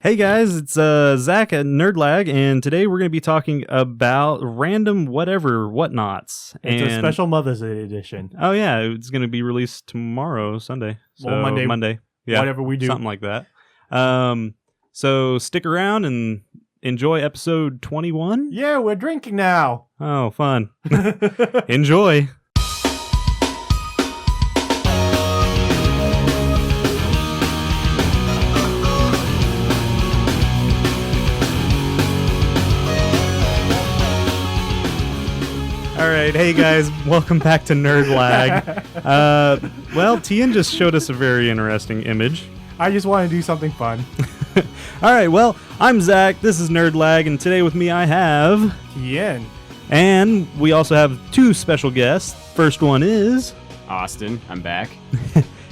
Hey guys, it's Zach at nerdL.A.G, and today we're going to be talking about random whatever whatnots. It's a special Mother's Day edition. Oh yeah, it's going to be released tomorrow, Sunday. So well, Monday. Yeah, whatever we do. Something like that. So stick around and enjoy episode 21. Yeah, we're drinking now. Oh, fun. Enjoy. All right, hey guys, welcome back to nerdL.A.G. Well, Tien just showed us a very interesting image. I just want to do something fun. All right, well, I'm Zach, this is nerdL.A.G, and today with me I have... Tien. And we also have two special guests. First one is... Austin, I'm back.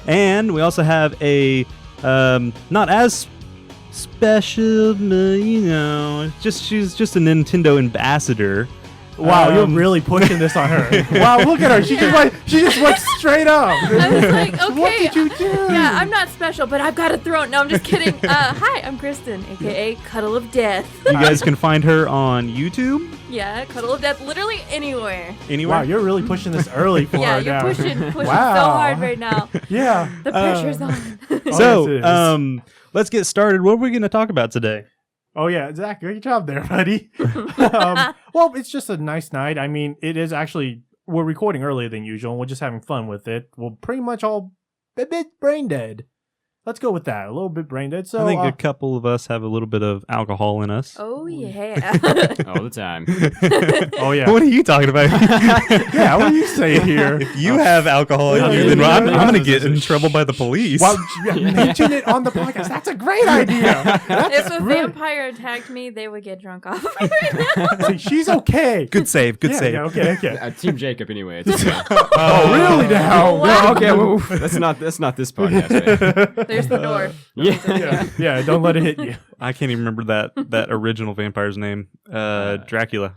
And we also have a, not as special, she's just a Nintendo ambassador. Wow, you're really pushing this on her. Wow, look at her. She just went straight up. I was like, okay. What did you do? Yeah, I'm not special, but I've got a throat. No, I'm just kidding. Hi, I'm Kristen, a.k.a. CuddleofDeath. You guys can find her on YouTube. Yeah, CuddleofDeath, literally anywhere. Anywhere? Wow, you're really pushing this early for Yeah, her you're now. pushing Wow. so hard right now. Yeah. The pressure's on. So, yes, it is. let's get started. What are we going to talk about today? Oh, yeah, Zach, great job there, buddy. Well, it's just a nice night. I mean, it is actually, we're recording earlier than usual, and we're just having fun with it. We're pretty much all a bit brain dead. Let's go with that, a little bit brain dead. So I think a couple of us have a little bit of alcohol in us. Oh, yeah. All the time. oh, yeah. What are you talking about? Yeah, what are you saying here? If you have alcohol in you, then I'm going to get in trouble by the police. Well, mention it on the podcast. That's a great idea. If a vampire attacked me, they would get drunk off of me right now. See, she's okay. Good save. Good save. Yeah, okay. Team Jacob, anyway. It's okay. Oh, really now? Wow. Well, okay, well, that's not this podcast, right? There's the door. Yeah, don't let it hit you. I can't even remember that original vampire's name. Dracula.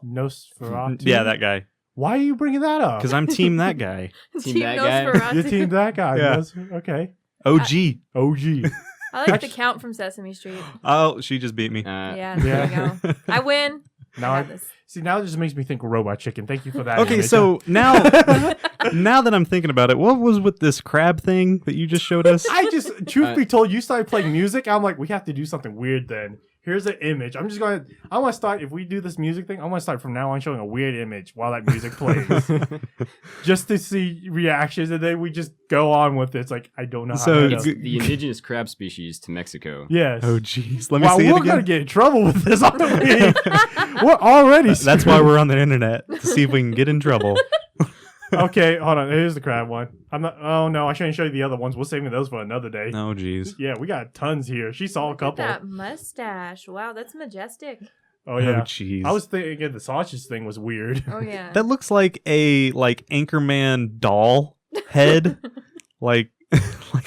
Nosferatu? Yeah, that guy. Why are you bringing that up? Because I'm team that guy. Team that guy? Nosferatu. Your team that guy. Yeah. Okay. OG. OG. I like the Count from Sesame Street. Oh, she just beat me. Yeah, there we go. I win. Now now it just makes me think of Robot Chicken. Thank you for that. Okay, image. so now that I'm thinking about it, what was with this crab thing that you just showed us? Truth be told, you started playing music. I'm like, we have to do something weird then. Here's an image. I want to start, if we do this music thing, I want to start from now on showing a weird image while that music plays. Just to see reactions, and then we just go on with it. It's like, I don't know how to It's the indigenous crab species to Mexico. Yes. Oh, jeez. Let me Wow, see it we're again. going to get in trouble with this, aren't we? We're already That's why we're on the internet, to see if we can get in trouble. Okay, hold on. Here's the crab one. Oh, no, I shouldn't show you the other ones. We'll save those for another day. Oh, jeez. Yeah, we got tons here. She saw a couple. Look at that mustache. Wow, that's majestic. Oh, yeah. Oh, jeez. I was thinking the sausage thing was weird. Oh, yeah. That looks like a Anchorman doll head, like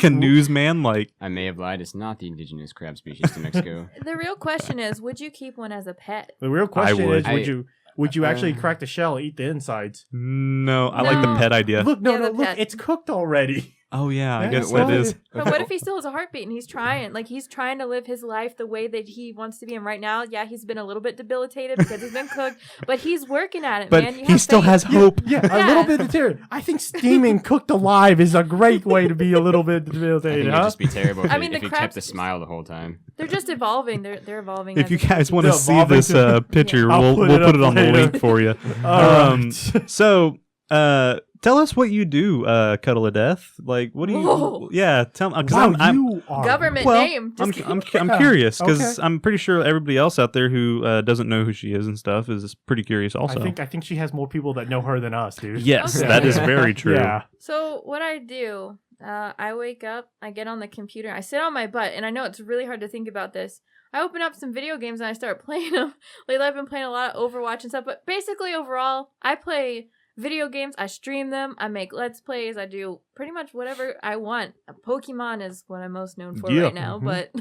a newsman. Like I may have lied. It's not the indigenous crab species to Mexico. The real question is, would you keep one as a pet? The real question would. is, would you actually crack the shell and eat the insides? no, I like the No. pet idea. Look, Yeah, the look, pet. it's cooked already. Oh yeah, I Yeah, guess it's that fine. is. But what if he still has a heartbeat and he's trying to live his life the way that he wants to be? And right now, yeah, he's been a little bit debilitated because he's been cooked, but he's working at it, But man. You he have still faith. has hope. Yeah, a little bit deteriorated. I think steaming cooked alive is a great way to be a little bit I think debilitated, it'd huh? just be terrible if, I mean, if the he kept crabs- the smile the whole time. They're just evolving. They're evolving. If as you a guys species. want to They're see evolving this to- picture, I'll we'll put put it it up on the later. link for you. All right. So, tell us what you do, CuddleofDeath. Like, what do you? Whoa. Yeah, tell me. Wow, I'm you are Government well, name. Just I'm kidding. curious because Okay. I'm pretty sure everybody else out there who doesn't know who she is and stuff is pretty curious also. I think she has more people that know her than us, dude. Yes, Okay. that is very true. Yeah. So what I do, I wake up, I get on the computer, I sit on my butt, and I know it's really hard to think about this. I open up some video games and I start playing them. Lately I've been playing a lot of Overwatch and stuff, but basically overall, I play video games, I stream them, I make Let's Plays, I do pretty much whatever I want. Pokemon is what I'm most known for Yeah. right now, Mhm. but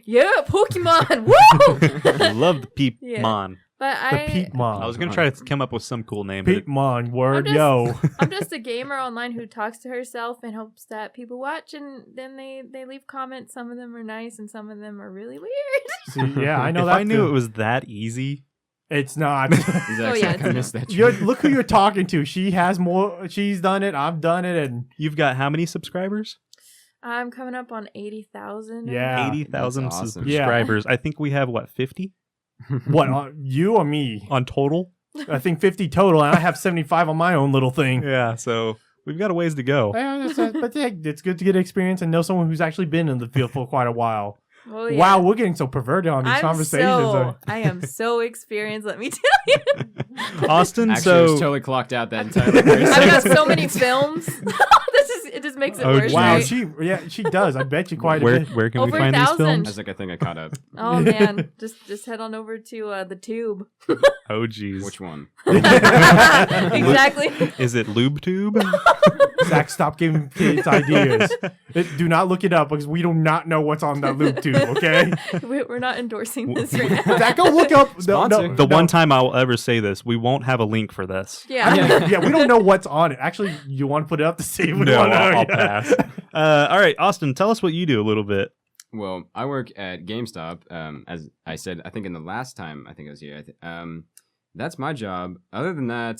yeah, Pokemon, woo! Love the Yeah. Peepmon. But The Peatmon. I was gonna try to come up with some cool name. But Peatmon, word, I'm just- yo. I'm just a gamer online who talks to herself and hopes that people watch, and then they leave comments. Some of them are nice, and some of them are really weird. See, yeah, I know if that. I knew it was that easy, It's not. Oh, yeah, it's I missed that. Look who you're talking to. She has more. She's done it. I've done it, and you've got how many subscribers? I'm coming up on 80,000. yeah. 80,000 That's awesome. subscribers. I think we have what 50 What? You or me? on total. I think 50 total, and I have 75 on my own little thing. Yeah, so we've got a ways to go. But yeah, it's good to get experience and know someone who's actually been in the field for quite a while. Oh, yeah. Wow, we're getting so perverted on these conversations. I am so experienced. Let me tell you. Austin, Actually, I was so totally clocked out that entire I've got so many films. It just makes it Oh, worse. Wow, right? she does. I bet you quite a where bit. can we Over find these 1,000. films? That's like a thing I caught up. Oh man, just head on over to the tube. Oh geez. Which one? Exactly. Is it LubeTube? Zach, stop giving kids ideas. Do not look it up because we do not know what's on that loop tube, okay? We're not endorsing this right now. Zach, go look up. Sponsor. The one time I will ever say this, we won't have a link for this. Yeah. Yeah, we don't know what's on it. Actually, you want to put it up to see? We No, wanna know. I'll pass. All right, Austin, tell us what you do a little bit. Well, I work at GameStop. As I said, I think in the last time I was here. That's my job. Other than that,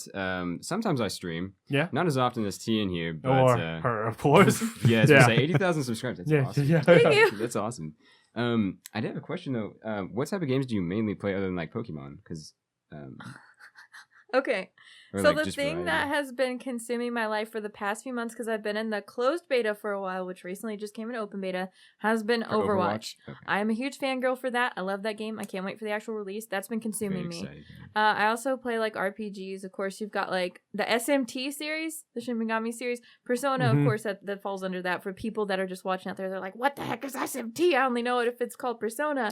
sometimes I stream. Yeah. Not as often as Tien here, but Or her, of course. yeah, Yeah. say 80,000 subscribers. That's Yeah, awesome. yeah. Thank you. That's awesome. I did have a question though. What type of games do you mainly play other than like Pokemon? Because Okay. or, So like, the just thing that variety? has been consuming my life for the past few months, because I've been in the closed beta for a while, which recently just came in open beta, has been For Overwatch. Okay. I am a huge fangirl for that. I love that game. I can't wait for the actual release. That's been Very consuming me. excited. I also play like RPGs. Of course, you've got like the SMT series, the Shin Megami series. Persona, Mhm. of course, that falls under that. For people that are just watching out there, they're like, "What the heck is SMT?" I only know it if it's called Persona.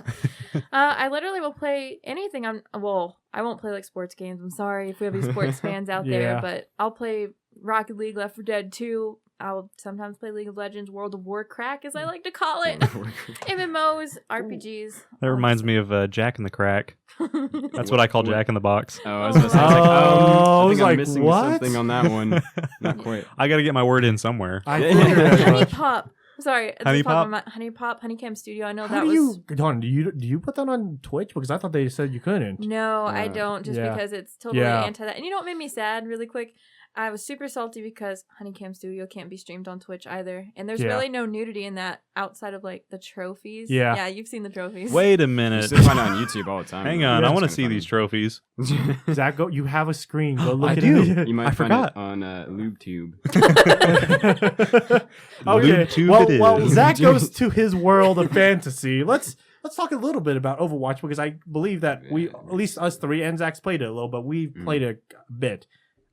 I literally will play anything. I won't play like sports games. I'm sorry if we have any sports fans out there, Yeah. but I'll play Rocket League, Left 4 Dead 2. I'll sometimes play League of Legends, World of Warcraft, as I like to call it. MMOs, RPGs. That reminds me of Jack in the Crack. That's what I call Jack in the Box. Oh, I was gonna say, I I was was like, like, I'm missing what? something on that one. Not quite. I got to get my word in somewhere. I Yeah. figured as Honey much. Pop. Sorry, it Honey just popped Pop? in my- Honey Pop, Honeycam Studio. I know How that do was. you, Don, do you put that on Twitch? Because I thought they said you couldn't. No, I Uh, don't, just yeah. because it's totally Yeah. anti that. And you know what made me sad really quick? I was super salty because Honeycam Studio can't be streamed on Twitch either. And there's Yeah. really no nudity in that outside of like the trophies. Yeah. Yeah, you've seen the trophies. Wait a You minute. still find it on YouTube all the time. Hang though. on, Yeah, I it's want to kinda see funny. these trophies. Zach, go. You have a screen. Go look I at do. it. You might I find forgot. it on LubeTube. Okay. LubeTube it Well, is. Zach goes to his world of fantasy. Let's talk a little bit about Overwatch because I believe that we, at least us three, and Zach's played it a little, but we played it a bit.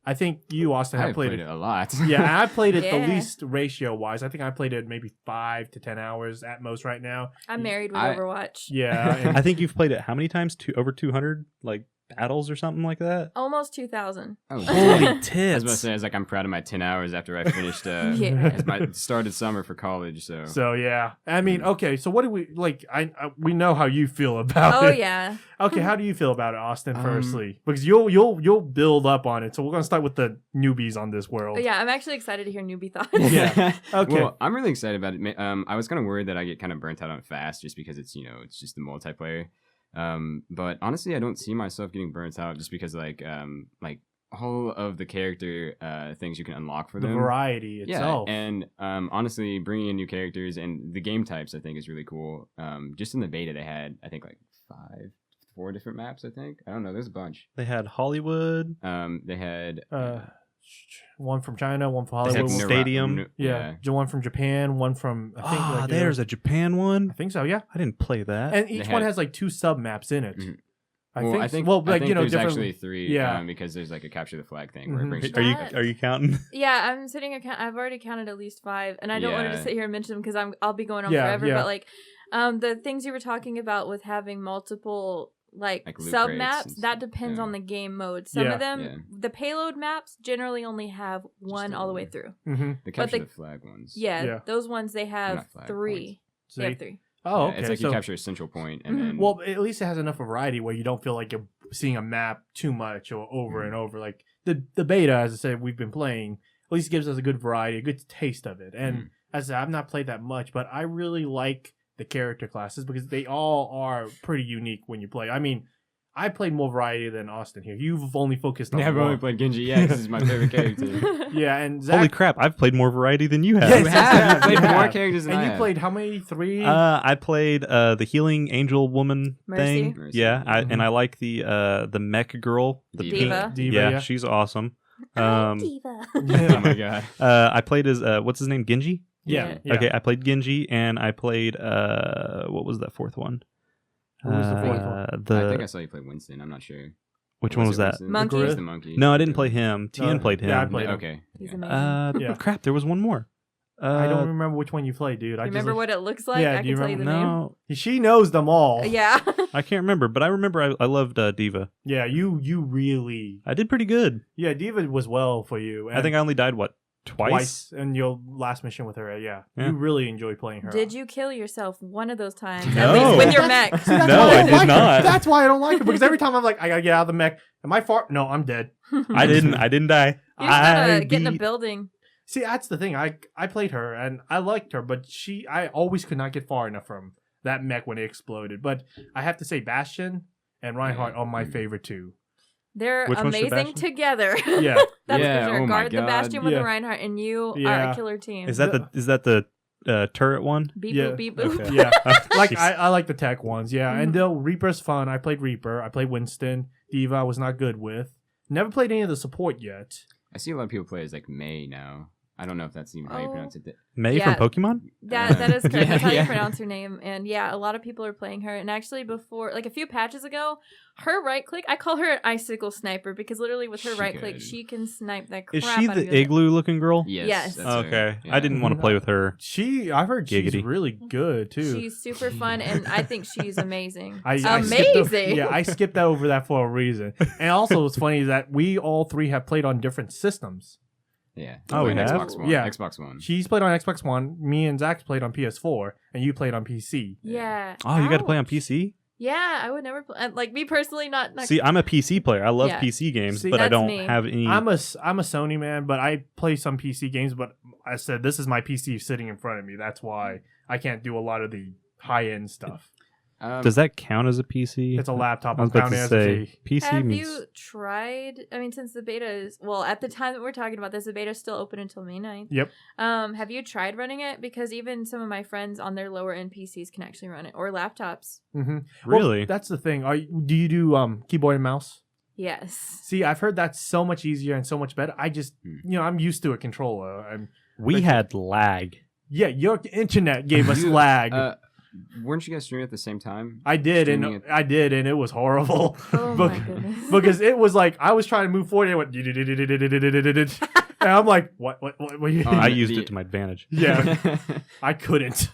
I think you, Austin, have I've played played it. it a lot. Yeah, and I played it the Yeah. least ratio wise. I think I played it maybe 5 to 10 hours at most right now. I'm married with I- Overwatch. Yeah, and I think you've played it how many times? Over 200 like battles or something like that? Almost 2,000. Oh, Holy I was tits. about to say, I was like, I'm proud of my 10 hours after I finished. Yeah. It's my started summer for college, so. so yeah. I mean, okay. So what do we like? We know how you feel about Oh, it. yeah. Okay, how do you feel about it, Austin? Firstly, because you'll build up on it. So we're gonna start with the newbies on this world. Oh, yeah, I'm actually excited to hear newbie thoughts. Yeah. Okay. Well, I'm really excited about it. I was kind of worried that I get kind of burnt out on it fast just because it's just the multiplayer. But honestly, I don't see myself getting burnt out just because like all of the character things you can unlock for the them. variety itself. Yeah, and honestly, bringing in new characters and the game types, I think, is really cool. Just in the beta, they had I think like 4 different maps. I think I don't know. There's a bunch. They had Hollywood. They had One from China, one from They had Hollywood. Stadium. Yeah, one from Japan, one from I think. like, there's a Japan I one. think so. Yeah, I didn't play that. and each They one had- has like 2 sub maps in it. Mhm. I Well, think. I think. Well, I like think there's different. actually 3. Yeah. Because there's like a capture the flag thing where Mhm. it brings. Are you That- are you counting? Yeah, I'm sitting. I've already counted at least 5, and I don't want to Yeah. just sit here and mention them because I'll be going on Yeah, forever. yeah. But like, the things you were talking about with having multiple like Like loot sub crates maps, and that stuff, depends yeah. on the game mode. Some Yeah. of them, Yeah. the payload maps generally only have one the all the way one. through. Mm-hmm. The capture the- the flag ones. Yeah, Yeah. those ones they have not flag 3. They have 3. Oh, Yeah, okay. It's like so, you capture a central point and Mhm. then. well, at least it has enough variety where you don't feel like you're seeing a map too much or over and over. Like the beta, as I said, we've been playing, at least gives us a good variety, a good taste of it. And as I said, I've not played that much, but I really like the character classes because they all are pretty unique when you play. I mean, I played more variety than Austin here. You've only focused on I've one. only played Genji, because he's my favorite character. Yeah, and Zach, Holy crap! I've played more variety than you have. Yes, You have. You played you more have. characters than and I you have. played how many? 3? I played the healing angel woman Mercy. thing. Mercy. Yeah, Mhm. and I like the mech girl, the Diva. pink. Diva, yeah, yeah. she's awesome. Diva. Oh my god. I played as what's his name, Genji. Yeah. Okay, I played Genji, and I played what was that fourth one? What was the fourth one? I think I saw you play Winston. I'm not sure. Which one was it that? Winston? Monkey? It was the monkey. No, I didn't play him. Tien played him. yeah, I played him. Okay. He's Yeah. amazing. Yeah. Crap, there was one more. I don't remember which one you played, dude. I Remember just, what it looks like? Yeah, I do you can tell you the No, She knows them all. name. Yeah. I can't remember, but I remember I loved Diva. Yeah, you really. I did pretty good. Yeah, Diva was well for you. I think I only died twice. in your last mission with her. Yeah. Yeah. You really enjoyed playing her. Did you kill yourself one of those times? No. At least with your mech. See, that's No, why I don't did like her. not. That's why I don't like her because every time I'm like, I gotta get out of the mech. Am I far? No, I'm dead. I didn't die. You just gotta I get in a beat- building. See, that's the thing. I played her and I liked her, but I always could not get far enough from that mech when it exploded. But I have to say, Bastion and Reinhardt are my favorite too. They're Which one's amazing Sebastian? together. Yeah. That's Yeah, for sure. oh my Guard the God. Bastion with Yeah. the Reinhardt, and you are Yeah. a killer team. Is that the turret one? beep Yeah. boop beep boop? Okay. Yeah. Like Jeez. I like the tech ones. Yeah. Mhm. And though Reaper's fun, I played Reaper. I played Winston. Diva I was not good with. Never played any of the support yet. I see a lot of people play as like May now. I don't know if that's even how you Oh. pronounce it. May Yeah. from Pokemon? That is correct. Yeah, That's how yeah. you pronounce her name. And yeah, a lot of people are playing her. And actually, before, like a few patches ago, her right click, I call her an icicle sniper because literally with her She right click, could. she can snipe that crap Is she out of the you. igloo looking girl? Yes. Yes. that's her. Okay. Yeah. I didn't want to play with her. I've heard she's Giggity. really good too. She's super fun, and I think she's amazing. I skipped Amazing. I skipped over that for a reason. And also, what's funny is that we all three have played on different systems. Yeah. Oh, we Like have? Xbox One. Yeah. Xbox One. She's played on Xbox One. Me and Zach played on PS4, and you played on PC. Yeah. Oh, you got to play on Ouch. PC? Yeah, I would never play. Like me personally, not See, I'm a PC player. I love Yeah. PC games, See, but I that's don't me. have any. I'm a Sony man, but I play some PC games. But I said this is my PC sitting in front of me. That's why I can't do a lot of the high end stuff. Does that count as a PC? It's a laptop. I was I'm about counting to as say a PC Have means you tried? I mean, since the beta is at the time that we're talking about this, the beta is still open until May 9th. Yep. Have you tried running it? Because even some of my friends on their lower end PCs can actually run it, or laptops. Mm-hmm. Really? That's the thing. Do you do keyboard and mouse? Yes. See, I've heard that's so much easier and so much better. I just, I'm used to a controller. we had lag. Yeah, your internet gave us lag. Weren't you guys streaming at the same time? I did, streaming and it was horrible. Oh my goodness. Because it was like I was trying to move forward, and it went, and I'm like, what? I used it to my advantage. Yeah, I couldn't.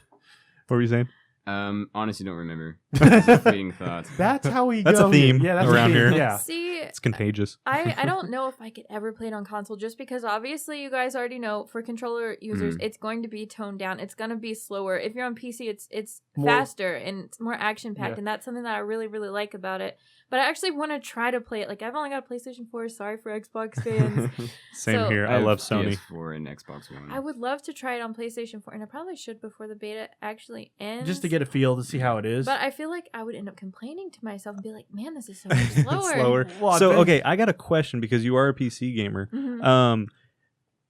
What were you saying? Honestly, don't remember. Fleeting thoughts. That's how we That's go. a theme Yeah, that's around a theme. here. Yeah. See, It's contagious. I don't know if I could ever play it on console just because obviously you guys already know for controller users it's going to be toned down. It's going to be slower. If you're on PC, it's More- faster and it's more action packed, Yeah. and that's something that I really really like about it. But I actually want to try to play it. Like I've only got a PlayStation 4. Sorry for Xbox fans. Same So- here. I have love Sony. PS4 and Xbox One. I would love to try it on PlayStation 4, and I probably should before the beta actually ends. Just to get a feel to see how it is. But I feel like I would end up complaining to myself and be like, "Man, this is so much slower." Slower. Well, So then- okay, I got a question because you are a PC gamer. Mhm.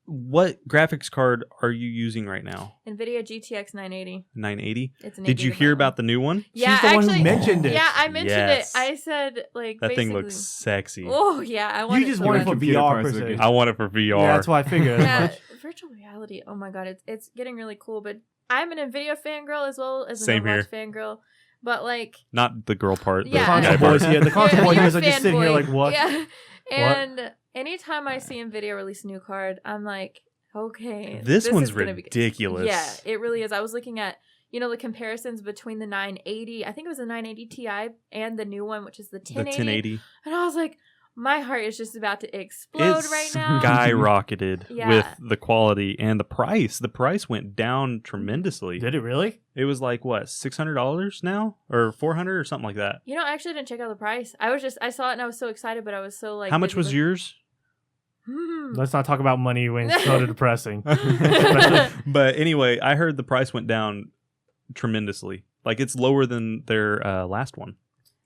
What graphics card are you using right now? NVIDIA GTX 980. 980. It's an Did you 8 hear gigabyte about one. the new one? Yeah, She's the one who actually, mentioned it. Yeah, I mentioned Yes. it. I said like That thing basically- looks sexy. Oh yeah, I want you it just so want it bad. for Computer VR parts per look se. good. I want it for VR. Yeah, that's why I figured as Yeah, much. virtual reality. Oh my god, it's getting really cool. But I'm an NVIDIA fangirl as well as an Same here. Overwatch fangirl. But like, Not the girl part. Yeah. The guy console part. boys here. The console you're boys a here are just sitting here fanboy. like, what? Yeah, and anytime I see NVIDIA release a new card, I'm like, okay, This one's is gonna be good. ridiculous. Yeah, it really is. I was looking at the comparisons between the 980. I think it was the 980 Ti and the new one, which is the The 1080. 1080. And I was like, My heart is just about to explode It's right now. skyrocketed Yeah. with the quality and the price. The price went down tremendously. Did it really? It was like what, $600 now, or $400 or something like that. You know, I actually didn't check out the price. I saw it and I was so excited, but I was so like. How much busy was with- yours? Let's not talk about money when it's so depressing. But anyway, I heard the price went down tremendously. Like it's lower than their last one.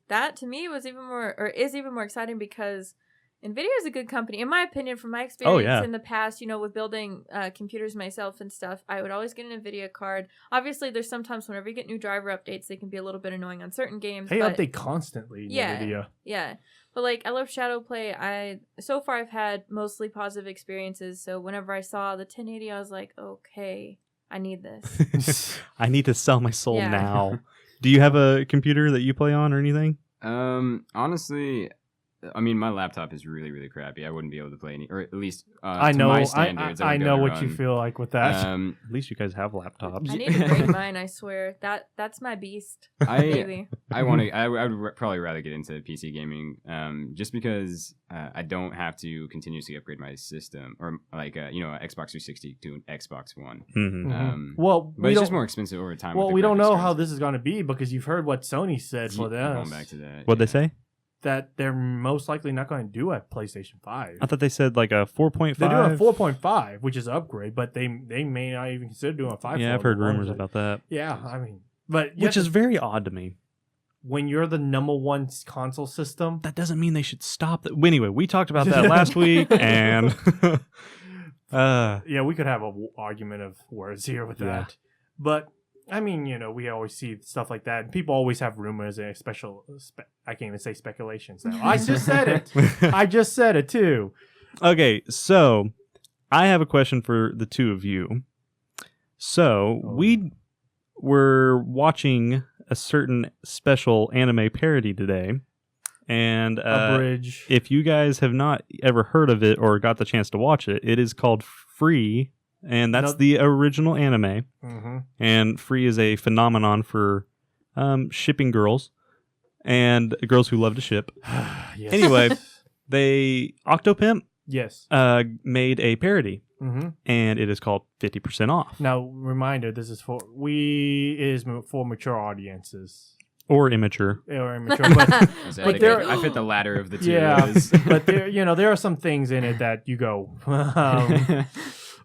That to me was is even more exciting because NVIDIA is a good company. In my opinion, from my experience in the past, with building computers myself and stuff, I would always get an NVIDIA card. Obviously, there's sometimes whenever you get new driver updates, they can be a little bit annoying on certain games. They but, update constantly. NVIDIA. Yeah. But like I love Shadowplay. So far I've had mostly positive experiences. So whenever I saw the 1080, I was like, okay, I need this. I need to sell my soul Yeah. now. Do you have a computer that you play on or anything? Honestly, I mean, my laptop is really, really crappy. I wouldn't be able to play any, or at least I to know. my standards. I know what you feel like with that. At least you guys have laptops. I need to grade mine. I swear that's my beast. Baby. I would probably rather get into PC gaming, just because I don't have to continuously upgrade my system, or like Xbox 360 to an Xbox One. Mm-hmm. Well, but it's just more expensive over time. Well, with the we don't graphics know cards. how this is going to be because you've heard what Sony said for them. Going back to that, What'd they say? That they're most likely not going to do a PlayStation 5. I thought they said like a 4.5. They're doing a 4.5, which is an upgrade, but they may not even consider doing a 5. Yeah, I've heard rumors about that. Yeah, I mean, but Which is very odd to me. when you're the number one console system. That doesn't mean they should stop that. Anyway, we talked about that last week, and Yeah, we could have an argument of words here with that. But I mean, we always see stuff like that. And people always have rumors and I can't even say speculations now. I just said it. I just said it too. Okay, so I have a question for the two of you. So we were watching a certain special anime parody today, and Abridge. if you guys have not ever heard of it or got the chance to watch it, it is called Free, and that's the original anime. Mm-hmm. And Free is a phenomenon for shipping girls and girls who love to ship. Yes. Anyway, Octopimp Yes. made a parody, Mm-hmm. and it is called 50% Off. Now, reminder: this is for mature audiences Or immature. or immature. But I But there- I fit the latter of the two. yeah, of those. but there are some things in it that you go.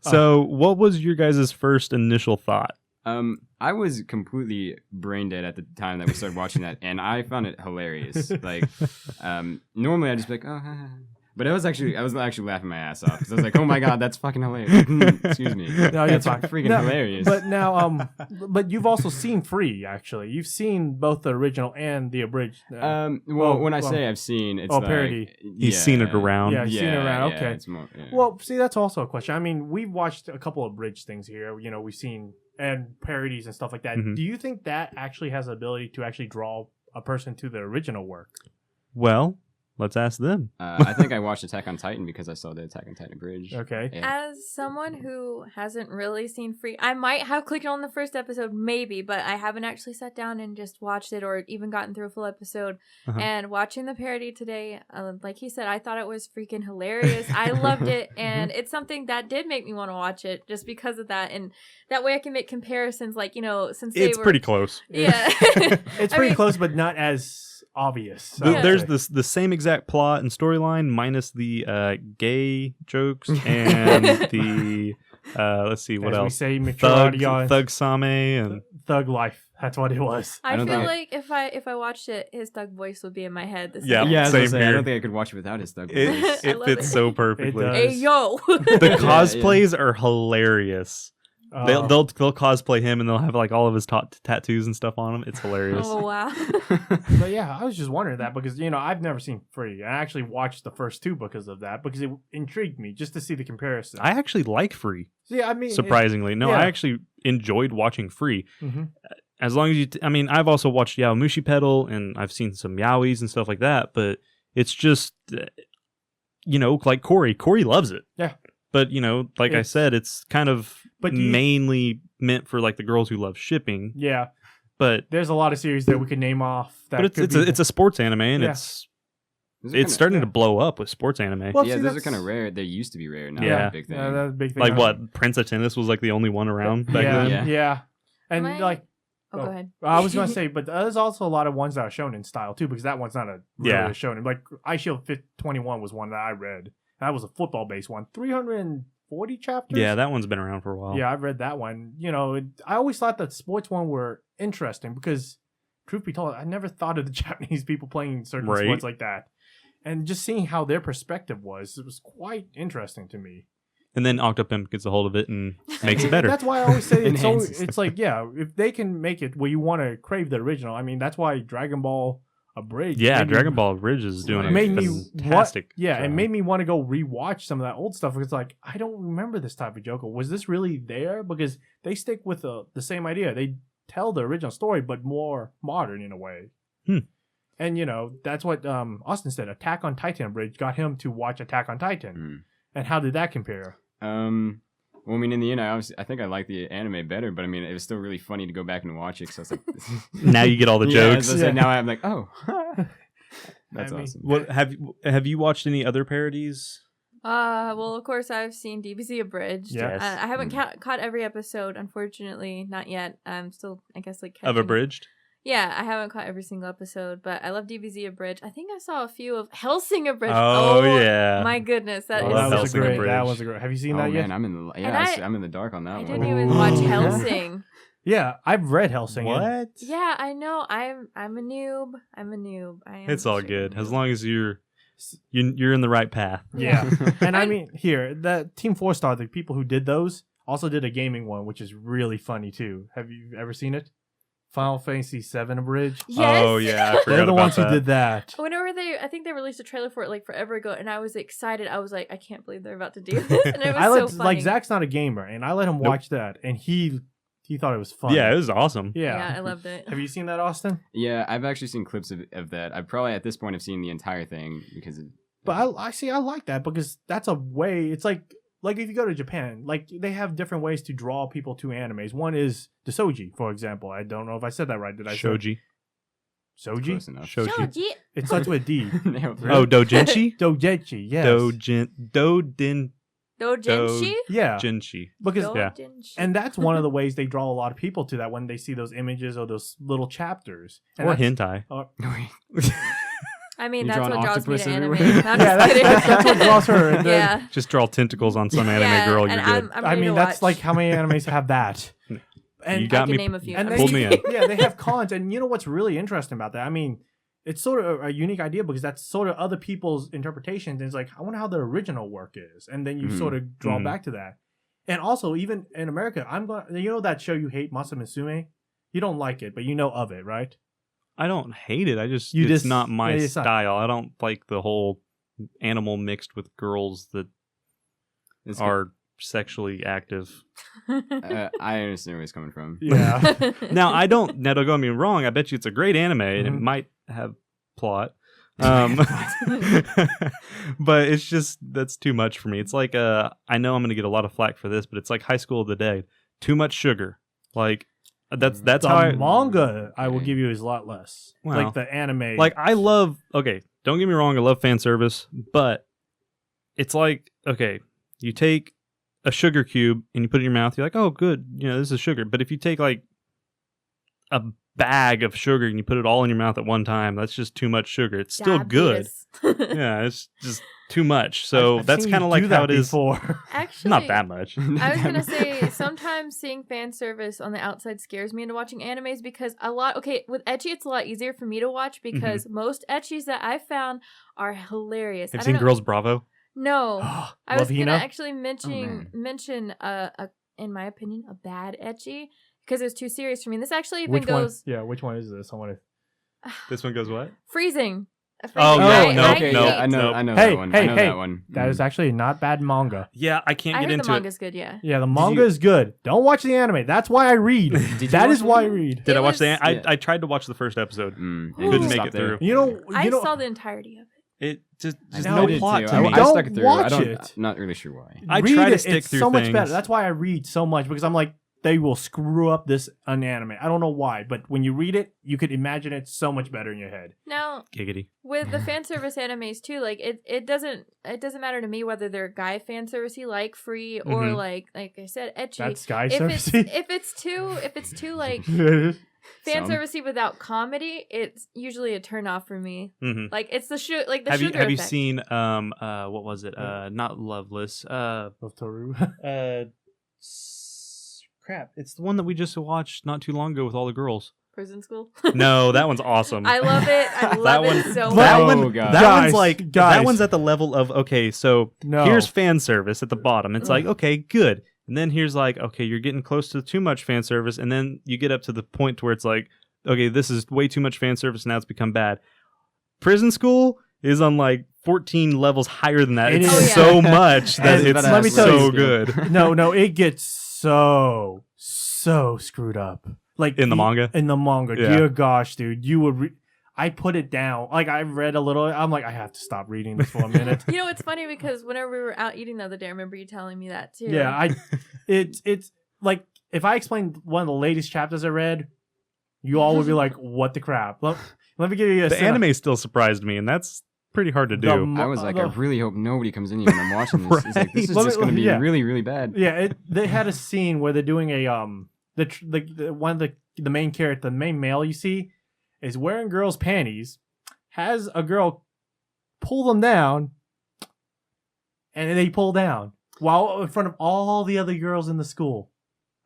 So what was your guys' first initial thought? I was completely brain dead at the time that we started watching that, and I found it hilarious. Like, normally I'd just be like, oh, but I was actually laughing my ass off because I was like, oh my god, that's fucking hilarious. Excuse me, No, that's fine. freaking No, hilarious. But now, but you've also seen Free. Actually, you've seen both the original and the abridged. When I say I've seen, it's like, parody. He's seen it around. Yeah, you've seen it around. Okay. It's more, yeah. Well, see, that's also a question. I mean, we've watched a couple of bridge things here. We've seen and parodies and stuff like that. Mhm. Do you think that actually has the ability to actually draw a person to the original work? Well, let's ask them. I think I watched Attack on Titan because I saw the Attack on Titan bridge. Okay. Yeah. As someone who hasn't really seen Free, I might have clicked on the first episode, maybe, but I haven't actually sat down and just watched it or even gotten through a full episode. Uh-huh. And watching the parody today, like he said, I thought it was freaking hilarious. I loved it, and it's something that did make me want to watch it just because of that. And that way I can make comparisons, like, since they It's were... pretty close. Yeah. It's I pretty mean, close, but not as obvious. Yeah. There's the same exact plot and storyline minus the gay jokes and the let's see what As we else, say, mature audience. thug same and Thug life. That's what it was. I don't feel think- like if I watched it, his thug voice would be in my head. The Yeah. same. Yeah, I was gonna Same say, I here. don't think I could watch it without his thug voice. it, I it love fits it. so perfectly. does. Hey yo. The cosplays are hilarious. Uh, They'll cosplay him and they'll have like all of his tattoos and stuff on him. It's hilarious. Oh wow. But yeah, I was just wondering that because I've never seen Free. I actually watched the first two because of that because it intrigued me just to see the comparison. I actually like Free. See, I mean, Surprisingly, no, yeah. I actually enjoyed watching Free. Mhm. As long as you, I've also watched Yaomushi Pedal and I've seen some Yowies and stuff like that, but it's just, like Corey. Corey loves it. Yeah. But, like I It's- said, it's kind of But do you- mainly meant for like the girls who love shipping. Yeah, But there's a lot of series that we could name off. That it's could be- a sports anime and Yeah. it's It's starting to blow up with sports anime. Well, yeah, see, those are that's- kind of rare. They used to be rare. Now Yeah. they're a big thing. Yeah, that's a big thing. Like what? Prince of Tennis was like the only one around back yeah, then. yeah. And Am I- like, Oh, go ahead. I was gonna say, but there's also a lot of ones that are shown in style too, because that one's not a really Yeah. shonen. Like Ice Shield 21 was one that I read. That was a football based one, 340 chapters. Yeah, that one's been around for a while. Yeah, I've read that one. You know, I always thought that sports one were interesting because, truth be told, I never thought of the Japanese people playing certain Right. sports like that, and just seeing how their perspective was, it was quite interesting to me. And then Octopimp gets a hold of it and makes it better. That's why I always say it's so. Enhances. It's like, yeah, if they can make it where you want to crave the original, I mean, that's why Dragon Ball Abridged. Yeah, made me- Dragon Ball Bridge is doing a made me fantastic. Yeah, it job. made me want to go rewatch some of that old stuff. It's like I don't remember this type of Joker. Was this really there? Because they stick with the same idea. They tell the original story, but more modern in a way. And you know that's what Austin said. Attack on Titan Bridge got him to watch Attack on Titan. And how did that compare? Well, I mean, in the end, I think I like the anime better, but I mean, it was still really funny to go back and watch it because I was like, Now you get all the Yeah, jokes. as I said, now I'm like, oh, that's I mean, awesome. What have you watched any other parodies? Well, of course, I've seen DBZ Abridged. Yeah. Yes. I haven't caught every episode, unfortunately, not yet. I'm still, I guess, like Of catching- Abridged? Yeah, I haven't caught every single episode, but I love DBZ Abridged. I think I saw a few of Helsing Abridged. Oh, yeah. My goodness, that I is love that so was Hellsing a funny. great. That Abridged. was a great. Have you seen Oh that yet? man, I'm in the And I'm in the dark on that I one. didn't even watch Ooh. Helsing. Yeah, I've read Hellsing. What? Yeah, I know. I'm a noob. I am It's all sure. good as long as you're in the right path. Yeah, and I mean, here the Team 4-Star, the people who did those, also did a gaming one, which is really funny too. Have you ever seen it? Final Fantasy VII Abridged. Yes. Oh yeah, I They're forgot the about ones that. who did that. Whenever I think they released a trailer for it like forever ago, and I was excited. I was like, I can't believe they're about to do this, and it was I so let funny. like Zach's not a gamer, and I let him Nope. watch that, and he thought it was fun. Yeah, it was awesome. yeah. I loved it. Have you seen that, Austin? Yeah, I've actually seen clips of that. I probably at this point have seen the entire thing because But I see. I like that because that's a way. It's like if you go to Japan, like they have different ways to draw people to animes. One is the soji, for example. I don't know if I said that right. Did I? Shoji. Soji. close enough. Shoji. Shoji. It starts with a D. Nailed it. Oh, Dojinshi? Dojechi. Yes. Dojinshi? Yeah. Because Yeah. and that's one of the ways they draw a lot of people to that when they see those images or those little chapters. And Or that's- hentai. I mean, You that's draw an what draws me octopus to anime. everywhere? I'm Yeah, just kidding. that's what draws her. And then- Yeah. Just draw tentacles on some anime Yeah, girl, and you're good. I'm I ready mean, to that's watch. like how many animes have that. And You I got can me. name a few. and now. they, Pulled me in. yeah, they have cons, and you know what's really interesting about that? I mean, it's sort of a unique idea because that's sort of other people's interpretations. And it's like, I wonder how the original work is, and then you Mhm. sort of draw Mhm. back to that. And also, even in America, you know that show you hate, Masamune Musume? You don't like it, but you know of it, right? I don't hate it. It's just- not my yeah, it's not- style. I don't like the whole animal mixed with girls that It's are sexually active. I understand where he's coming from. Yeah. Now, I don't. Now, don't get me wrong. I bet you it's a great anime and it Mhm. might have plot. But it's just that's too much for me. It's like I know I'm going to get a lot of flack for this, but it's like High School of the Dead. Too much sugar. Like that's the how I manga, I will Okay. give you, is a lot less. Well, like the anime. like I love. Okay, don't get me wrong. I love fan service, but it's like okay, you take a sugar cube and you put it in your mouth. You're like, oh, good. You know, this is sugar. But if you take like a bag of sugar and you put it all in your mouth at one time, that's just too much sugar. It's still good. Diabetes. Yeah, it's just too much. So I've that's seen kind you of like do how that it is. before. Actually, Not that much. I was gonna say sometimes seeing fan service on the outside scares me into watching animes because with ecchi it's a lot easier for me to watch because most ecchis that I've found are hilarious. Have I you seen don't know- Girls Bravo? No, I was Love gonna Hina? actually mention in my opinion a bad ecchi because it was too serious for me. And this actually even Which goes one? Yeah, which one is this? I want to. This one goes what? freezing. Oh, no, I- no, I okay, no, yeah, I know, no. I know Hey, that one. hey, I know hey. that one. That is actually not bad manga. Yeah, I can't I get heard the into it. manga's good. Yeah. Yeah, the manga is good. Don't watch the anime. That's why I read. Did you That watch is why I it? read. Did It I watch the? was- Yeah. I tried to watch the first episode. Mm, Couldn't just make stop it there. through. You know, I you know. saw the entirety of it. It just I no did plot too. to I, me. I stuck Don't it through. watch I don't, it. I'm not really sure why. I read try to it. stick it's through so much things. better. That's why I read so much because I'm like, they will screw up this anime. I don't know why, but when you read it, you could imagine it so much better in your head. Now, Giggity. with the fan service animes too, like it doesn't matter to me whether they're guy fan servicey like free or Mhm. like I said ecchi. That's guy if servicey. it's too like fan Some. servicey without comedy, it's usually a turn off for me. Mm-hmm. Like it's the like the Have sugar you effect. seen what was it? Not Loveless. Of Toru. Crap! It's the one that we just watched not too long ago with all the girls. Prison School? No, that one's awesome. I love it. I love That it one- so that much. Oh, one, God. that Guys, one's like guys. that one's at the level of okay. So No. here's fan service at the bottom. It's like okay, good, and then here's like okay, you're getting close to too much fan service, and then you get up to the point where it's like okay, this is way too much fan service. Now it's become bad. Prison School is on like 14 levels higher than that. It It's is. so much that And it's let me tell so you- good. no, it gets so screwed up. Like In the manga? In the manga, Yeah. dear gosh, dude, you would. I put it down. Like I read a little. I'm like, I have to stop reading this for a minute. You know, it's funny because whenever we were out eating the other day, I remember you telling me that too. Yeah, it's like if I explained one of the latest chapters I read, you all would be like, "What the crap?" Let me give you a The anime still surprised me, and that's pretty hard to The do. I was like, I really hope nobody comes in here when I'm watching this. It's like, this is Right. just going to be Yeah. really, really bad. Yeah, they had a scene where they're doing a one of the main character, the main male you see, is wearing girls' panties, has a girl pull them down, and they pull down while in front of all the other girls in the school.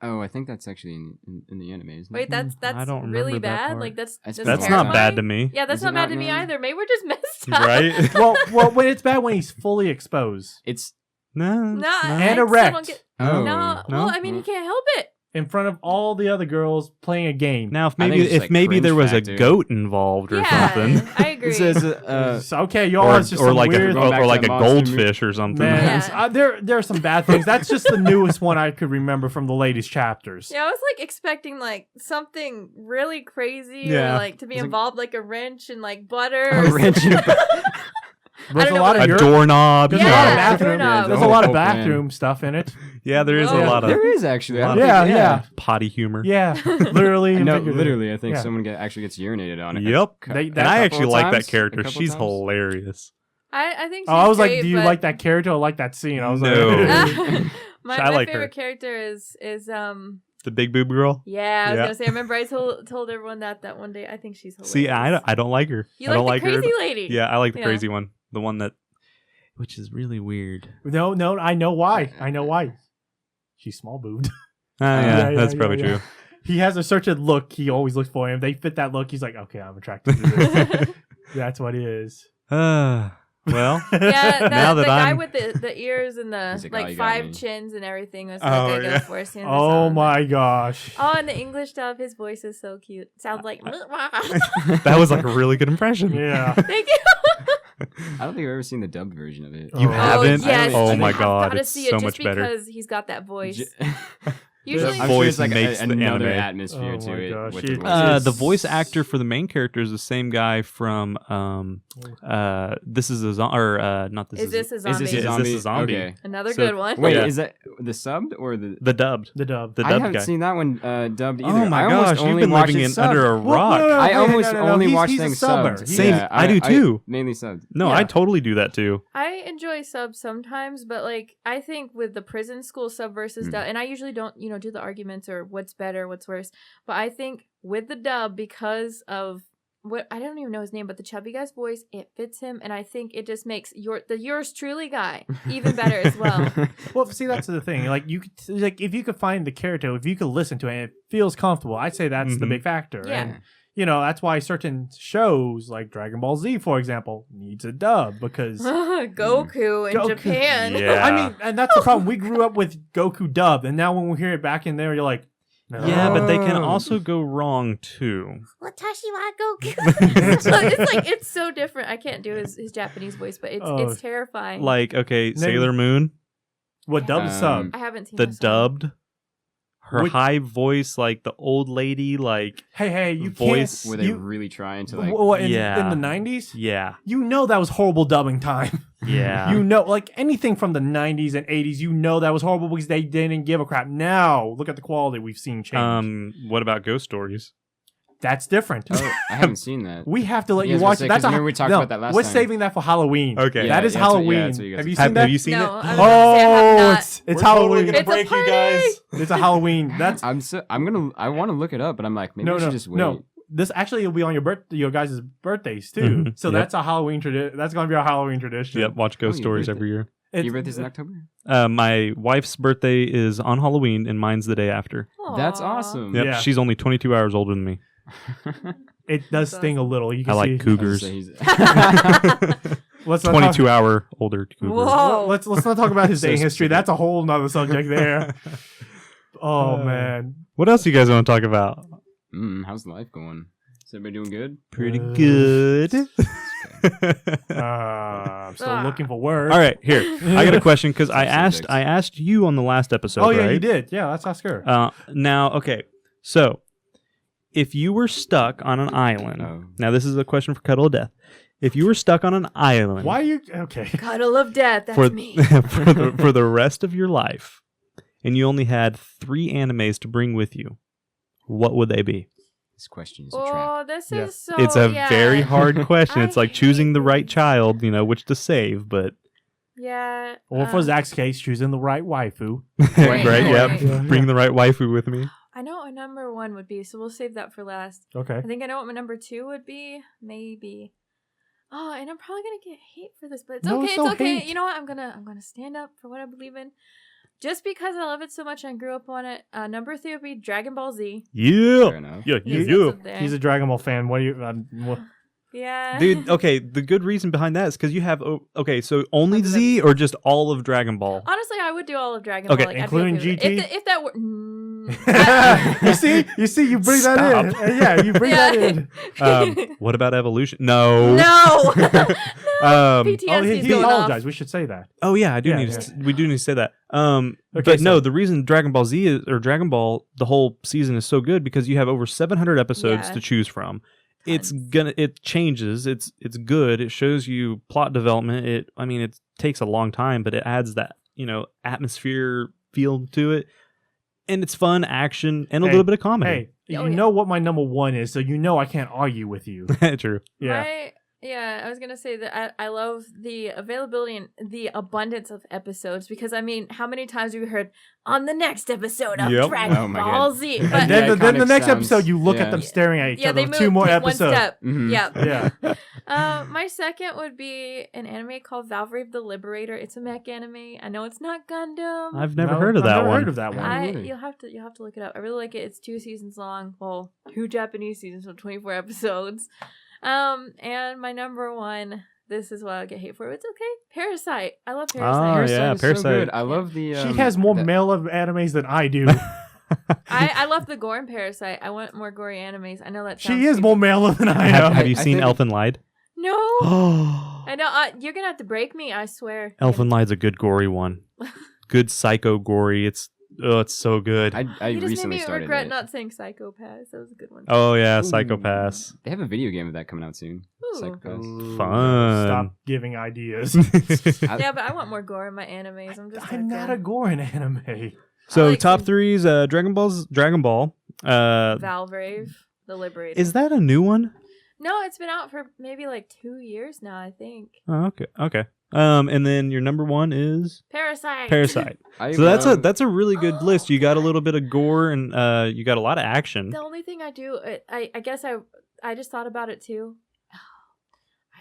Oh, I think that's actually in the anime, isn't Wait, it? that's I don't really remember that bad. part. Like that's That's That's terrifying. not bad to me. Yeah, that's Is it not bad not, to me man? either. Maybe we're just messed up. Right? well, when it's bad when he's fully exposed It's No, no. I And still erect. don't get- oh No, well, I mean, he can't help it. in front of all the other girls playing a game. Now, if I think maybe it's if like maybe there cringe was factor. a goat involved or Yeah, something, I agree. It says So, okay, y'all, it's just or some like weird. Going back or to like that a monster movie. goldfish or something. Man, Yeah. there are some bad things. That's just the newest one I could remember from the latest chapters. Yeah, I was like expecting like something really crazy Yeah. or like to be It's like- involved, like a wrench and like butter. A wrench and a There's don't a know lot what of A it- doorknob. There's a Yeah, lot of a bathroom. doorknob. There's a lot of Oh, man. bathroom stuff in it. Yeah, there is a Whoa. lot of There is actually. I don't Yeah, think- yeah. potty humor. Yeah, literally. and No, figuratively. literally, I think Yeah. someone actually gets urinated on it. Yep. They- And I actually like that A character. couple She's times. hilarious. I think. Oh, I she's was like, great, do you but- like that character or like that scene? I was No. like, my I like her. favorite character is The big boob girl. yeah. I was Yeah. gonna say. I remember I told everyone that one day. I think she's hilarious. See, I don't like her. You I don't like the her. crazy lady? Yeah, I like the Yeah. crazy one. The one that, which is really weird. no, I know why. I know why. She's small boobed. Ah, Yeah, yeah, that's yeah, probably yeah. true. He has a certain look he always looks for. And if they fit that look, he's like, okay, I'm attracted to this. That's what it is. Well, Yeah, Now the that guy I'm- with the ears and the He's like, "Oh, like you got 5 me." chins and everything was Oh, like I yeah. go for as soon as I Oh saw him. my gosh. Oh, and the English stuff, his voice is so cute. Sounds like that was like a really good impression. Yeah. Thank you. I don't think I've ever seen the dubbed version of it. You Oh. haven't? Oh, yes, Oh you my have god, gotta it's see it so just much better. because he's got that voice. J- Usually, I'm voice sure it's like makes the another anime. atmosphere Oh to my it. gosh, with the it- voices. The voice actor for the main character is the same guy from This Is a Zombie, or not This Is This a Is Zombie? this a Is zombie? This a Zombie? Okay. another So- good one. Wait, Yeah. is that the subbed or the? The dubbed. The dub. The I dubbed haven't guy. seen that one dubbed either. Oh my I almost gosh, you've only been watched living it in subbed. under a rock. I almost only he's- watch he's a things subber. subbed. Same, Yeah, I do too. mainly subbed. No, Yeah. I totally do that too. I enjoy subs sometimes, but like I think with the prison school sub versus dub, and I usually don't, do the arguments or what's better, what's worse. But I think with the dub, because of what I don't even know his name, but the chubby guy's voice, it fits him, and I think it just makes the yours truly guy even better as well. Well, see, that's the thing. Like if you could find the character, if you could listen to it, and it feels comfortable. I'd say that's the Mhm. big factor. Yeah. And that's why certain shows like Dragon Ball Z, for example, needs a dub because Goku in Goku. Japan. Yeah. I mean, and that's the problem. We grew up with Goku dubbed, and now when we hear it back in there, you're like, no. Yeah, but they can Oh. also go wrong too. Watashi wa Goku. So it's like it's so different. I can't do his Japanese voice, but it's Oh. it's terrifying. Like, okay, Sailor Moon, What dub is sub? I haven't seen the this one. dubbed, her high voice, like the old lady, like Hey, you voice. can't. Were they really trying to like? What, in the Yeah. 90s? yeah, You know that was horrible dubbing time. yeah. You know, like anything from the 90s and 80s, you know that was horrible because they didn't give a crap. Now, look at the quality we've seen change. What about Ghost Stories? That's different. Oh, I haven't seen that. We have to let Yeah, you I was watch gonna it. say, That's 'cause remember we talked about that last We're time. saving that for Halloween. Okay. That is Yeah, that's what- Halloween. that's what you guys have you said. seen that? Have you seen No, it? I was gonna say I have Oh, not. it's We're Halloween. totally gonna It's a break you guys. It's a Halloween. That's I want to look it up, but I'm like, maybe I should just wait. no. This actually will be on your guys' birthdays too. Mhm. So Yep. that's a Halloween tradition. That's gonna be our Halloween tradition. Yep, watch Ghost your Stories birthday. every year. It's- Your birthday's in October. My wife's birthday is on Halloween, and mine's the day after. That's Aw. awesome. Yep, Yeah. she's only 22 hours older than me. It does That's sting a little. You can I like see. cougars. Let's not 22 talk, hour older cougars. Whoa. let's not talk about his So dating history. specific. That's a whole nother subject there. Oh man. What else you guys want to talk about? How's life going? Is everybody doing good? Pretty Uh, good. I'm still Ah. looking for words. All right, here. I got a question because I Subjects. asked you on the last episode. Oh yeah, right? you did. Yeah, let's ask her. Now, okay. So, if you were stuck on an island, Oh. now this is a question for Cuddle of Death. If you were stuck on an island Why are you okay? Cuddle of Death. That's for me. for the rest of your life, and you only had 3 animes to bring with you, what would they be? This question is a trap. Oh, this Yeah. is so. It's a yeah. very hard question. I It's like hate choosing the right this. child, which to save, but Yeah. Or for Zach's case, choosing the right waifu. right, right. yep. Yeah. Bring the right waifu with me. I know what my number 1 would be, so we'll save that for last. Okay. I think I know what my number 2 would be. Maybe. Oh, and I'm probably gonna get hate for this, but it's No, okay. it's It's no okay. hate. You know what? I'm gonna stand up for what I believe in. Just because I love it so much and I grew up on it. Number 3 would be Dragon Ball Z. Yeah. Fair enough. Yeah, Yes, yeah. that's up there. He's a Dragon Ball fan. What do you? Yeah. Dude, okay, the good reason behind that is because you have, so only Hundred Z or just all of Dragon Ball? Honestly, I would do all of Dragon Okay, Ball. Like, including I'd be okay with it. GT? If that were. you see, you bring that in. Stop. Yeah, you bring that in. What about Evolution? No. No. Um, PTSD Oh, is he going apologized. off. We should say that. Oh yeah, I do Yeah, need yeah. to. We do need to say that. Okay, But no, so- the reason Dragon Ball Z is, or Dragon Ball, the whole season is so good because you have over 700 episodes Yeah. to choose from. Tons. It changes. It's good. It shows you plot development. It takes a long time, but it adds that atmosphere feel to it, and it's fun, action, and a Hey, little bit of comedy. Hey, Oh, you yeah. know what my number 1 is, so you know I can't argue with you. True. Yeah. I was gonna say that I love the availability and the abundance of episodes because how many times have we heard on the next episode of Yep. Dragon Oh my Ball God. Z? And But then the iconic next sounds. episode, you look Yeah. at them staring at each yeah, other. they 2 moved more one episodes. step. Mhm. Yep. Yeah. My second would be an anime called Valkyrie the Liberator. It's a mech anime. I know it's not Gundam. I've never No, heard of I've that never one. heard of that one. Really? You'll have to look it up. I really like it. It's 2 seasons long. Well, 2 Japanese seasons, so 24 episodes. And my number 1, this is what I'll get hate for. It's okay. Parasite. I love Parasite. Oh, yeah, is so Parasite. good. I love the. She has more the- male animes than I do. I love the gore in Parasite. I want more gory animes. I know that sounds She is more male than I am. Have you I seen think- Elfen Lied? No. Oh, I know. You're gonna have to break me. I swear. Elfen Lied's a good gory one. Good psycho gory. It's so good. I You just made recently me started regret it. not saying Psychopaths. That was a good one. Oh yeah, Ooh. Psychopaths. They have a video game of that coming out soon. Ooh. Psychopaths. Fun. Stop giving ideas. Yeah, but I want more gore in my animes. I'm not a gore in anime. So I like top some- 3's Dragon Ball. Valvrave, the Liberator. Is that a new one? No, it's been out for maybe like 2 years now, I think. Oh, okay. And then your number 1 is Parasite. Parasite. I, So that's a really good list. You got a little bit of gore and you got a lot of action. The only thing I do, I guess I just thought about it too.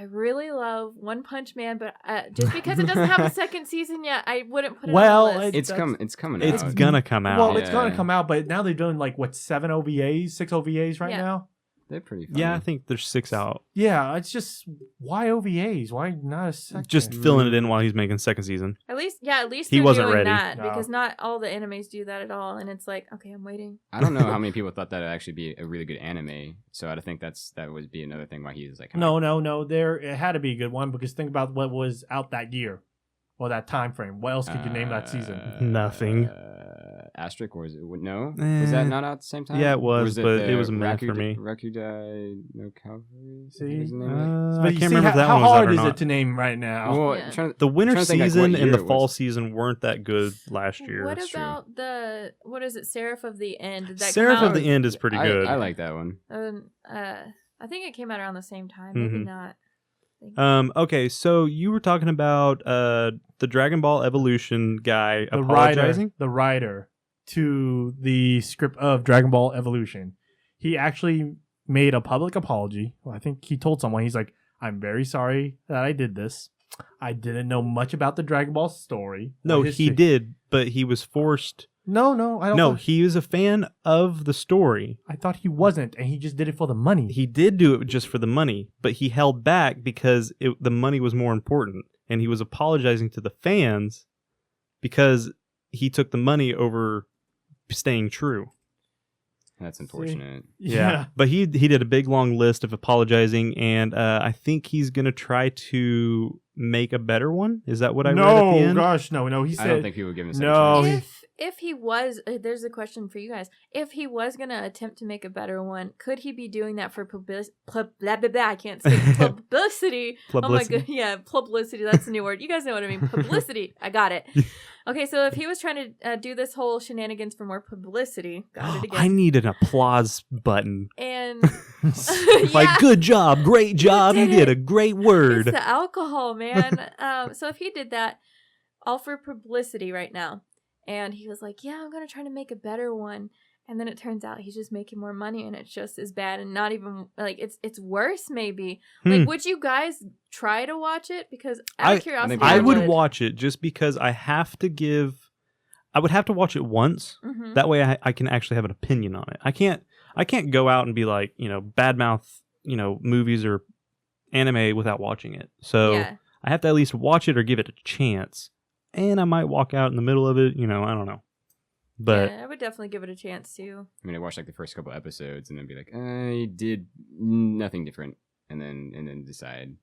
I really love One Punch Man, but just because it doesn't have a second season yet, I wouldn't put it Well, on the list. It's coming. It's coming out. It's gonna come out. Well, it's Yeah. gonna come out, but now they're doing like 7 OVAs, 6 OVAs right Yeah. now. They're pretty funny. Yeah, I think there's 6 out. Yeah, it's just why OVAs? Why not a second? Just filling it in while he's making second season. At least He they're wasn't doing ready. that No. because not all the animes do that at all, and it's like, okay, I'm waiting. I don't know how many people thought that'd actually be a really good anime. So I think that would be another thing why he was like, No. There it had to be a good one because think about what was out that year or that time frame. What else could you name that season? Nothing. Asterisk, or was it? No, was that not out at the same time? Yeah, it Or was, but it was a meh for me. Rakudai no Calvary. See? I can't remember if that how one was out hard or is not. it to name right now? Well, Yeah. The winter trying to think, like, season what and year the it fall was. season weren't that good last year. What That's true. about what is it, Seraph of the End? Did that Seraph come of out? the End is pretty good. I like that one. I think it came out around the same time. Maybe Mhm. not. Okay, so you were talking about the Dragon Ball Evolution guy The apologizing. writer to the script of Dragon Ball Evolution, he actually made a public apology. Well, I think he told someone, he's like, "I'm very sorry that I did this. I didn't know much about the Dragon Ball story." No, or he history." did, but he was forced. No, I don't. No, he was a fan of the story. I thought he wasn't, and he just did it for the money. He did do it just for the money, but he held back because the money was more important, and he was apologizing to the fans because he took the money over staying true. That's unfortunate. Yeah. But he did a big long list of apologizing, and I think he's gonna try to make a better one. Is that what I read at the No, end? gosh, no. He said, I don't think people would give him a second No. chance. If he was, there's a question for you guys. If he was gonna attempt to make a better one, could he be doing that for I can't say publicity. Oh my Publicity. god, yeah, publicity. That's a new word. You guys know what I mean. Publicity. I got it. Okay, so if he was trying to do this whole shenanigans for more publicity, got it again. I need an applause button. And Like, yeah. good job, great job, you did did it. a great It's word. the alcohol, man. So if he did that, all for publicity right now, and he was like, "Yeah, I'm gonna try to make a better one," and then it turns out he's just making more money, and it's just as bad, and not even like it's worse. Maybe like, would you guys try to watch it? Because out of curiosity, maybe I would would. watch it just because I would have to watch it once. Mhm. That way I can actually have an opinion on it. I can't go out and be like, badmouth, movies or anime without watching it. So Yeah. I have to at least watch it or give it a chance. And I might walk out in the middle of it, I don't know. But Yeah, I would definitely give it a chance too. I mean, I watched like the first couple episodes and then be like, I did nothing different, and then decide.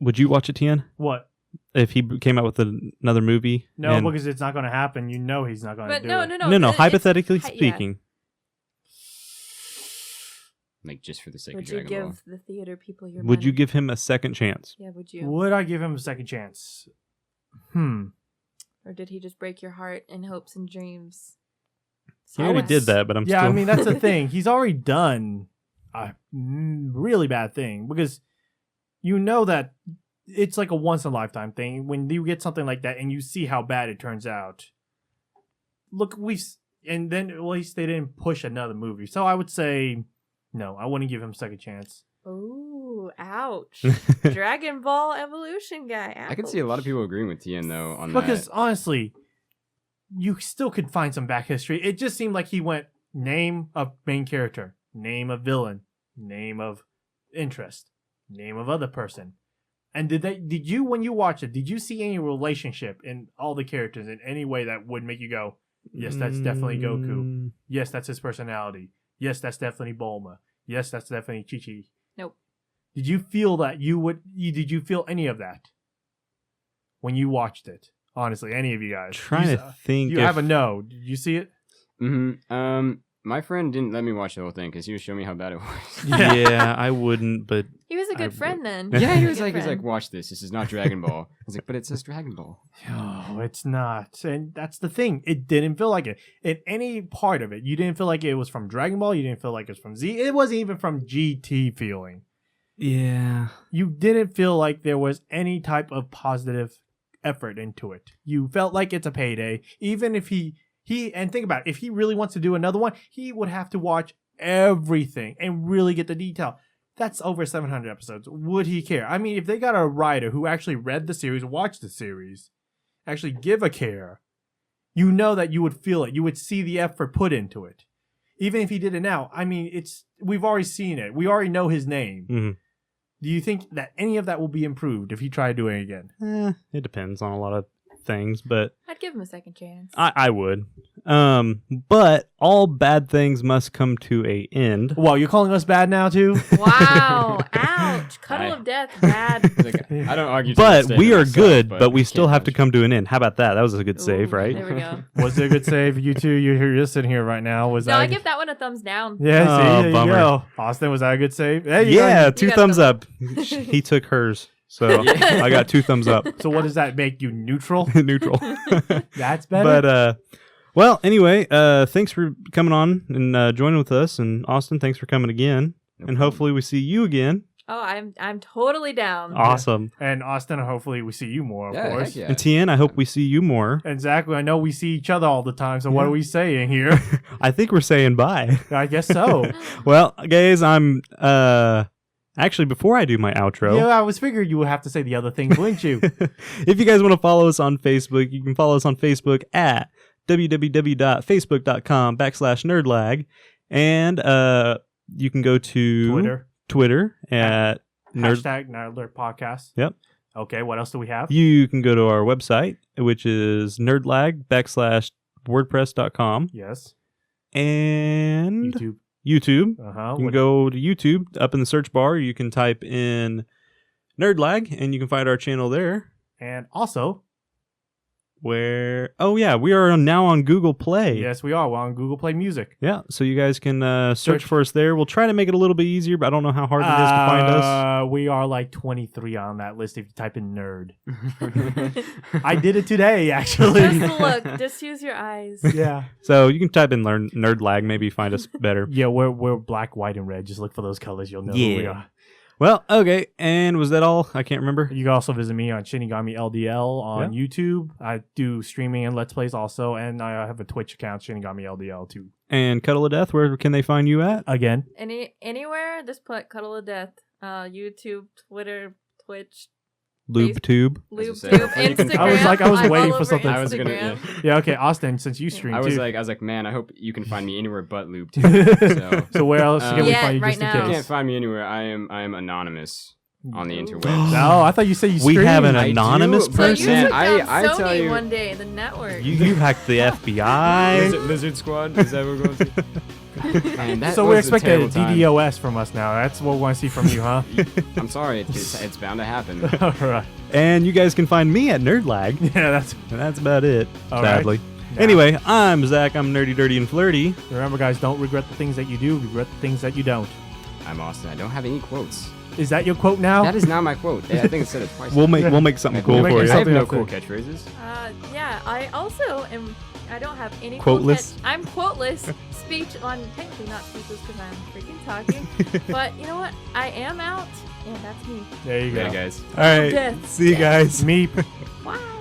would you watch it, Tien? "What? If he came out with another movie? No, and- because it's not going to happen. You know he's not going to But do no, it." no. No, it's- hypothetically yeah. speaking. Like, just for the sake Would of you Dragon Ball. give the theater people your Would money? you give him a second chance? Yeah, would you? Would I give him a second chance? Or did he just break your heart in hopes and dreams? He already would did s- that, but I'm Yeah, still... I mean, that's the thing. He's already done a really bad thing, because you know that it's like a once-in-a-lifetime thing. When you get something like that and you see how bad it turns out. Look, and then at least they didn't push another movie. So I would say, no, I wouldn't give him a second chance. Ooh, ouch. Dragon Ball Evolution guy. Ouch. I can see a lot of people agreeing with Tien though on that. Because honestly, you still could find some back history. It just seemed like he went name of main character, name of villain, name of interest, name of other person. And did you, when you watch it, did you see any relationship in all the characters in any way that would make you go, yes, that's definitely Goku. Yes, that's his personality. Yes, that's definitely Bulma. Yes, that's definitely Chi-Chi. Nope. Did you feel that did you feel any of that when you watched it? Honestly, any of you guys? Trying to think. You have a no. Did you see it? Mm-hmm. My friend didn't let me watch the whole thing because he was showing me how bad it was. Yeah, I wouldn't, but He was a I good would- friend then. Yeah, he was Good like, friend. watch this. This is not Dragon Ball. I was like, but it says Dragon Ball. No, it's not. And that's the thing. It didn't feel like it. In any part of it, you didn't feel like it was from Dragon Ball. You didn't feel like it was from Z. It wasn't even from GT feeling. yeah. You didn't feel like there was any type of positive effort into it. You felt like it's a payday. Even if he and think about it, if he really wants to do another one, he would have to watch everything and really get the detail. That's over 700 episodes. Would he care? I mean, if they got a writer who actually read the series, watched the series, actually give a care, you know that you would feel it. You would see the effort put into it. Even if he did it now, I mean, we've already seen it. We already know his name. Mm-hmm. Do you think that any of that will be improved if he tried doing it again? It depends on a lot of things, but I'd give him a second chance. I would. But all bad things must come to a end. Well, you're calling us bad now too? Wow! Ouch! Cuddle of death, bad. Like, I don't argue. to But this day we with are myself, good, but we I still can't have to vouch. come to an end. How about that? That was a good save, Ooh, right? There we go. Was it a good save? You two, you're sitting here right now. Was No, that? I give that one a thumbs down. Yeah, see, Oh, there bummer. you go. Austin, was that a good save? Hey, you Yeah, got- 2 You got thumbs them. up. He took hers, so Yeah. I got 2 thumbs up. So what does that make you neutral? Neutral. That's better. But well, anyway, thanks for coming on and joining with us. And Austin, thanks for coming again. No And problem. hopefully we see you again. Oh, I'm totally down. Awesome. And Austin, hopefully we see you more, of Yeah, course. heck yeah. And Tien, I hope we see you more. And Zach, I know we see each other all the time, so what Yeah. are we saying here? I think we're saying bye. I guess so. Well, guys, I'm actually before I do my outro. Yeah, I was figuring you would have to say the other things, wouldn't you? If you guys want to follow us on Facebook, you can follow us on Facebook at www.facebook.com/nerdlag. And you can go to Twitter at Nerd. Hashtag nerdler podcast. Yep. Okay, what else do we have? You can go to our website, which is nerdlag.wordpress.com. Yes. And YouTube. YouTube. Uh-huh. You can go to YouTube. Up in the search bar, you can type in Nerdlag, and you can find our channel there. And also, Where we are now on Google Play. yes, we are. We're on Google Play Music. Yeah, so you guys can search Search. for us there. We'll try to make it a little bit easier, but I don't know how hard it is to find us. We are like 23 on that list if you type in nerd. I did it today, actually. Just look. Just use your eyes. Yeah. So you can type in Nerdlag, maybe find us better. Yeah, we're black, white, and red. Just look for those colors. You'll know who we Yeah. are. Well, okay, and was that all? I can't remember. You can also visit me on Shinigami LDL on YouTube. I do streaming and Let's Plays also, and I have a Twitch account, Shinigami LDL too. And Cuddle of Death, where can they find you at? Again, Anywhere, just put Cuddle of Death. YouTube, Twitter, Twitch, LubeTube. As you LubeTube, said, hopefully you can- Instagram. I was I'm waiting all for over something. I was gonna- Instagram. yeah, okay, Austin, since you stream I too. was like, man, I hope you can find me anywhere but lube too. so, So where else can we Yeah, find you right just now. you in can't case? find me anywhere. I am anonymous on the Ooh. interwebs. No, I thought you said you We stream. have an I anonymous do, So but you person. man, took down I Sony tell you- one day, the network. You hacked the FBI. Lizard Squad? Is that what we're going to? Man, that So we're was a expecting a terrible time. DDoS from us now. That's what we want to see from you, huh? I'm sorry, it's bound to happen. All right. And you guys can find me at Nerdlag. Yeah, that's. And that's about it, All right. sadly. Nah. Anyway, I'm Zach. I'm nerdy, dirty, and flirty. Remember, guys, don't regret the things that you do. Regret the things that you don't. I'm Austin. I don't have any quotes. Is that your quote now? That is not my quote. Yeah, I think I said it twice. We'll make something cool We'll for make you. I have something no up cool there. catchphrases. Yeah, I also am. I don't have any Quoteless? I'm quoteless. Speech on technically not speechless because I'm freaking talking. But you know what? I am out, and that's me. There you go. Yeah, guys. All right. Death. See you guys. Meep. Wow.